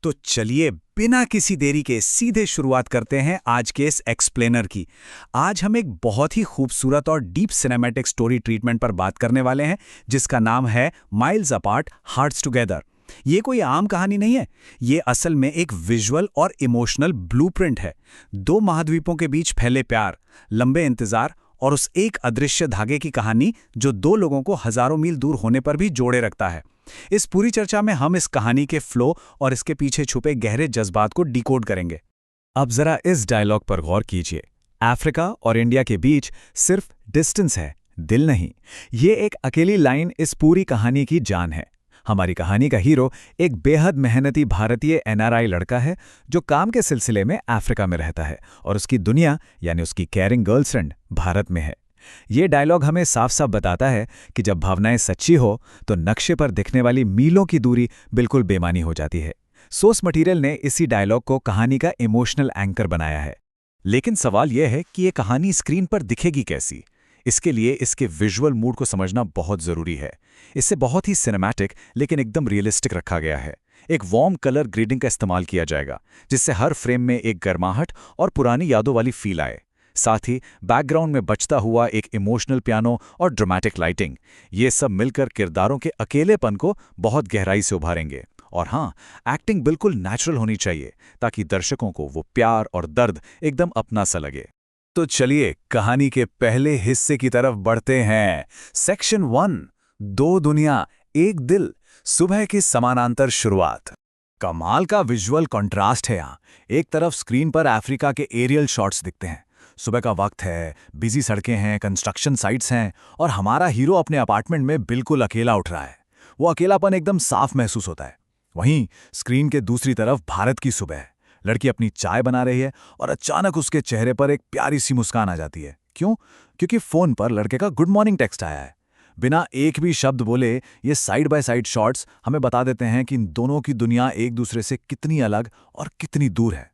तो चलिए बिना किसी देरी के सीधे शुरुआत करते हैं आज के इस एक्सप्लेनर की। आज हम एक बहुत ही खूबसूरत और डीप सिनेमैटिक स्टोरी ट्रीटमेंट पर बात करने वाले हैं, जिसका नाम है माइल्स अपार्ट हार्ट्स टुगेदर। ये कोई आम कहानी नहीं है, ये असल में एक विजुअल और इमोशनल ब्लूप्रिंट है। दो महाद्वीपों के बीच फैले प्यार, लंबे इंतजार और उस एक अदृश्य धागे की कहानी जो दो लोगों को हजारों मील दूर होने पर भी जोड़े रखता है। इस पूरी चर्चा में हम इस कहानी के फ्लो और इसके पीछे छुपे गहरे जज्बात को डिकोड करेंगे। अब जरा इस डायलॉग पर गौर कीजिए। अफ्रीका और इंडिया के बीच सिर्फ डिस्टेंस है, दिल नहीं। ये एक अकेली लाइन इस पूरी कहानी की जान है। हमारी कहानी का हीरो एक बेहद मेहनती भारतीय एनआरआई लड़का है जो काम के सिलसिले में अफ्रीका में रहता है और उसकी दुनिया यानी उसकी केयरिंग गर्लफ्रेंड भारत में है। ये डायलॉग हमें साफ साफ बताता है कि जब भावनाएं सच्ची हो तो नक्शे पर दिखने वाली मीलों की दूरी बिल्कुल बेमानी हो जाती है। सोर्स मटेरियल ने इसी डायलॉग को कहानी का इमोशनल एंकर बनाया है। लेकिन सवाल यह है कि ये कहानी स्क्रीन पर दिखेगी कैसी। इसके लिए इसके विजुअल मूड को समझना बहुत जरूरी है। इसे बहुत ही सिनेमैटिक लेकिन एकदम रियलिस्टिक रखा गया है। एक वार्म कलर ग्रेडिंग का इस्तेमाल किया जाएगा जिससे हर फ्रेम में एक गर्माहट और पुरानी यादों वाली फील आए। साथ ही बैकग्राउंड में बजता हुआ एक इमोशनल पियानो और ड्रामेटिक लाइटिंग, ये सब मिलकर किरदारों के अकेलेपन को बहुत गहराई से उभारेंगे। और हाँ, एक्टिंग बिल्कुल नेचुरल होनी चाहिए ताकि दर्शकों को वो प्यार और दर्द एकदम अपना सा लगे। तो चलिए कहानी के पहले हिस्से की तरफ बढ़ते हैं। सेक्शन 1, दो दुनिया एक दिल, सुबह की समानांतर शुरुआत। कमाल का विजुअल कंट्रास्ट है यहाँ। एक तरफ स्क्रीन पर अफ्रीका के एरियल शॉट्स दिखते हैं। सुबह का वक्त है, बिजी सड़कें हैं, कंस्ट्रक्शन साइट्स हैं और हमारा हीरो अपने अपार्टमेंट में बिल्कुल अकेला उठ रहा है। वो अकेलापन एकदम साफ महसूस होता है। वहीं स्क्रीन के दूसरी तरफ भारत की सुबह है। लड़की अपनी चाय बना रही है और अचानक उसके चेहरे पर एक प्यारी सी मुस्कान आ जाती है। क्यों? क्योंकि फोन पर लड़के का गुड मॉर्निंग टेक्स्ट आया है। बिना एक भी शब्द बोले ये साइड बाय साइड शॉट्स हमें बता देते हैं कि इन दोनों की दुनिया एक दूसरे से कितनी अलग और कितनी दूर है।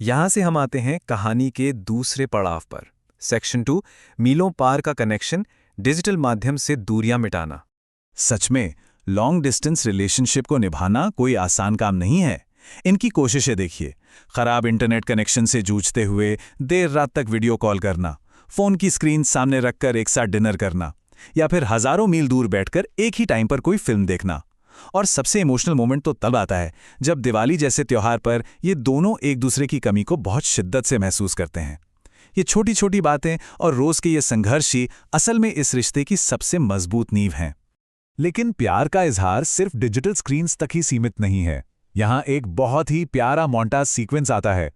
यहां से हम आते हैं कहानी के दूसरे पड़ाव पर। सेक्शन 2, मीलों पार का कनेक्शन, डिजिटल माध्यम से दूरियां मिटाना। सच में लॉन्ग डिस्टेंस रिलेशनशिप को निभाना कोई आसान काम नहीं है। इनकी कोशिशें देखिए। खराब इंटरनेट कनेक्शन से जूझते हुए देर रात तक वीडियो कॉल करना, फोन की स्क्रीन सामने रखकर एक साथ डिनर करना, या फिर हजारों मील दूर बैठकर एक ही टाइम पर कोई फिल्म देखना। और सबसे इमोशनल मोमेंट तो तब आता है जब दिवाली जैसे त्योहार पर ये दोनों एक दूसरे की कमी को बहुत शिद्दत से महसूस करते हैं। ये छोटी छोटी बातें और रोज के ये संघर्ष ही असल में इस रिश्ते की सबसे मजबूत नींव हैं। लेकिन प्यार का इजहार सिर्फ डिजिटल स्क्रीन्स तक ही सीमित नहीं है। यहाँ एक बहुत ही प्यारा मोंटाज सीक्वेंस आता है।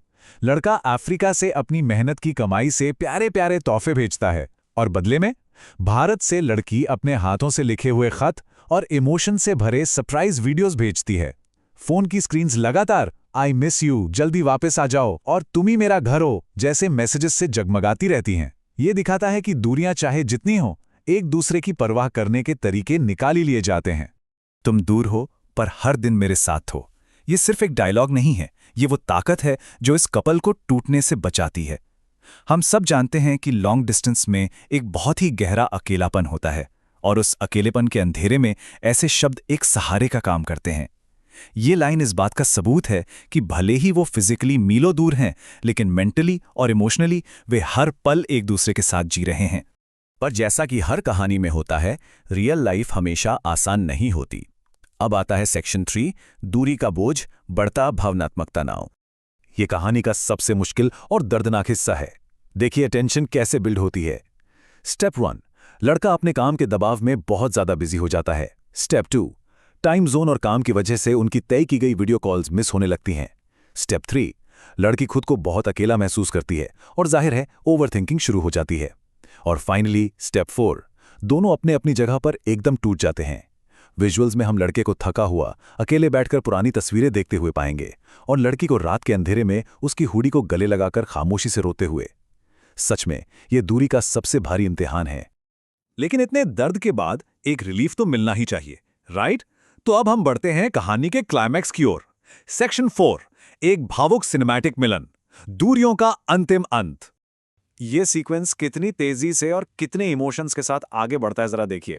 लड़का अफ्रीका से अपनी मेहनत की कमाई से प्यारे प्यारे तोहफे भेजता है और बदले में भारत से लड़की अपने हाथों से लिखे हुए खत और इमोशन से भरे सरप्राइज वीडियोस भेजती है। फोन की स्क्रीन्स लगातार आई मिस यू, जल्दी वापस आ जाओ और तुम ही मेरा घर हो जैसे मैसेजेस से जगमगाती रहती हैं। ये दिखाता है कि दूरियां चाहे जितनी हो, एक दूसरे की परवाह करने के तरीके निकाल ही लिए जाते हैं। तुम दूर हो पर हर दिन मेरे साथ हो। ये सिर्फ एक डायलॉग नहीं है, ये वो ताकत है जो इस कपल को टूटने से बचाती है। हम सब जानते हैं कि लॉन्ग डिस्टेंस में एक बहुत ही गहरा अकेलापन होता है और उस अकेलेपन के अंधेरे में ऐसे शब्द एक सहारे का काम करते हैं। ये लाइन इस बात का सबूत है कि भले ही वो फिजिकली मीलों दूर हैं, लेकिन मेंटली और इमोशनली वे हर पल एक दूसरे के साथ जी रहे हैं। पर जैसा कि हर कहानी में होता है, रियल लाइफ हमेशा आसान नहीं होती। अब आता है सेक्शन 3, दूरी का बोझ, बढ़ता भावनात्मक तनाव। ये कहानी का सबसे मुश्किल और दर्दनाक हिस्सा है। देखिए टेंशन कैसे बिल्ड होती है। स्टेप 1, लड़का अपने काम के दबाव में बहुत ज्यादा बिजी हो जाता है। स्टेप 2, टाइम जोन और काम की वजह से उनकी तय की गई वीडियो कॉल्स मिस होने लगती हैं। स्टेप 3, लड़की खुद को बहुत अकेला महसूस करती है और जाहिर है ओवरथिंकिंग शुरू हो जाती है। और फाइनली स्टेप 4, दोनों अपने अपनी जगह पर एकदम टूट जाते हैं। विजुअल्स में हम लड़के को थका हुआ अकेले बैठकर पुरानी तस्वीरें देखते हुए पाएंगे और लड़की को रात के अंधेरे में उसकी हुडी को गले लगाकर खामोशी से रोते हुए। सच में यह दूरी का सबसे भारी इम्तिहान है। लेकिन इतने दर्द के बाद एक रिलीफ तो मिलना ही चाहिए, राइट? तो अब हम बढ़ते हैं कहानी के क्लाइमैक्स की ओर। सेक्शन 4, एक भावुक सिनेमैटिक मिलन, दूरियों का अंतिम अंत। ये सीक्वेंस कितनी तेजी से और कितने इमोशंस के साथ आगे बढ़ता है जरा देखिए।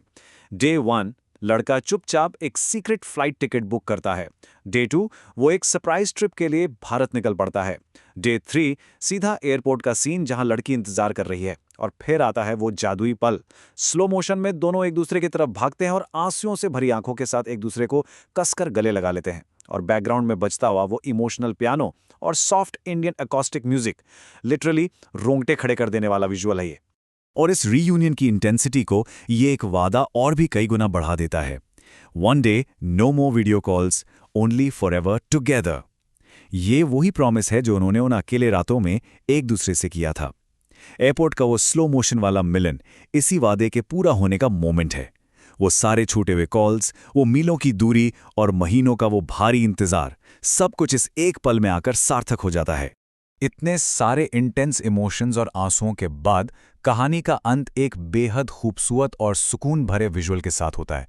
डे 1, लड़का चुपचाप एक सीक्रेट फ्लाइट टिकट बुक करता है। डे 2 वो एक सरप्राइज ट्रिप के लिए भारत निकल पड़ता है। डे 3 सीधा एयरपोर्ट का सीन जहां लड़की इंतजार कर रही है। और फिर आता है वो जादुई पल। स्लो मोशन में दोनों एक दूसरे की तरफ भागते हैं और आंसुओं से भरी आंखों के साथ एक दूसरे को कसकर गले लगा लेते हैं। और बैकग्राउंड में बजता हुआ वो इमोशनल पियानो और soft Indian acoustic music literally रोंगटे खड़े कर देने वाला विजुअल है ये। और इस रीयूनियन की इंटेंसिटी को ये एक वादा और भी कई गुना बढ़ा देता है। One day no more video calls, only forever together. ये वही प्रॉमिस है जो उन्होंने उन अकेले रातों में एक दूसरे से किया था। एयरपोर्ट का वो स्लो मोशन वाला मिलन इसी वादे के पूरा होने का मोमेंट है। वो सारे छूटे हुए कॉल्स, वो मीलों की दूरी और महीनों का वो भारी इंतजार, सब कुछ इस एक पल में आकर सार्थक हो जाता है। इतने सारे इंटेंस इमोशंस और आंसुओं के बाद कहानी का अंत एक बेहद खूबसूरत और सुकून भरे विजुअल के साथ होता है।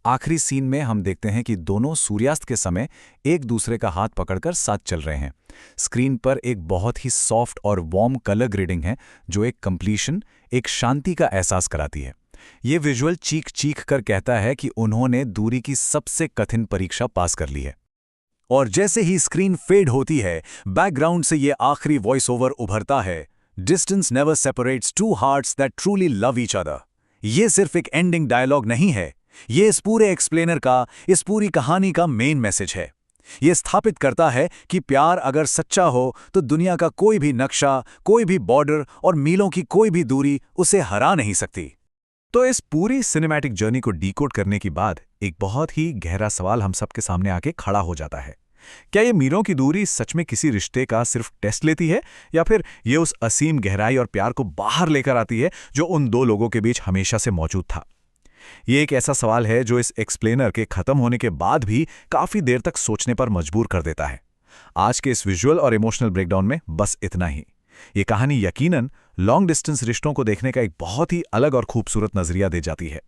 आखिरी सीन में हम देखते हैं कि दोनों सूर्यास्त के समय एक दूसरे का हाथ पकड़कर साथ चल रहे हैं। स्क्रीन पर एक बहुत ही सॉफ्ट और वार्म कलर ग्रेडिंग है जो एक कंप्लीशन, एक शांति का एहसास कराती है। ये विजुअल चीख चीख कर कहता है कि उन्होंने दूरी की सबसे कठिन परीक्षा पास कर ली है। और जैसे ही स्क्रीन फेड होती है, बैकग्राउंड से ये आखिरी वॉइस ओवर उभरता है, distance never separates to hearts that truly love each other. ये सिर्फ एक एंडिंग डायलॉग नहीं है, ये इस पूरे एक्सप्लेनर का, इस पूरी कहानी का मेन मैसेज है। ये स्थापित करता है कि प्यार अगर सच्चा हो तो दुनिया का कोई भी नक्शा, कोई भी बॉर्डर और मीलों की कोई भी दूरी उसे हरा नहीं सकती। तो इस पूरी सिनेमैटिक जर्नी को डीकोड करने के बाद एक बहुत ही गहरा सवाल हम सबके सामने आके खड़ा हो जाता है। क्या ये मीलों की दूरी सच में किसी रिश्ते का सिर्फ टेस्ट लेती है, या फिर ये उस असीम गहराई और प्यार को बाहर लेकर आती है जो उन दो लोगों के बीच हमेशा से मौजूद था? ये एक ऐसा सवाल है जो इस एक्सप्लेनर के खत्म होने के बाद भी काफी देर तक सोचने पर मजबूर कर देता है। आज के इस विजुअल और इमोशनल ब्रेकडाउन में बस इतना ही। ये कहानी यकीनन लॉन्ग डिस्टेंस रिश्तों को देखने का एक बहुत ही अलग और खूबसूरत नजरिया दे जाती है।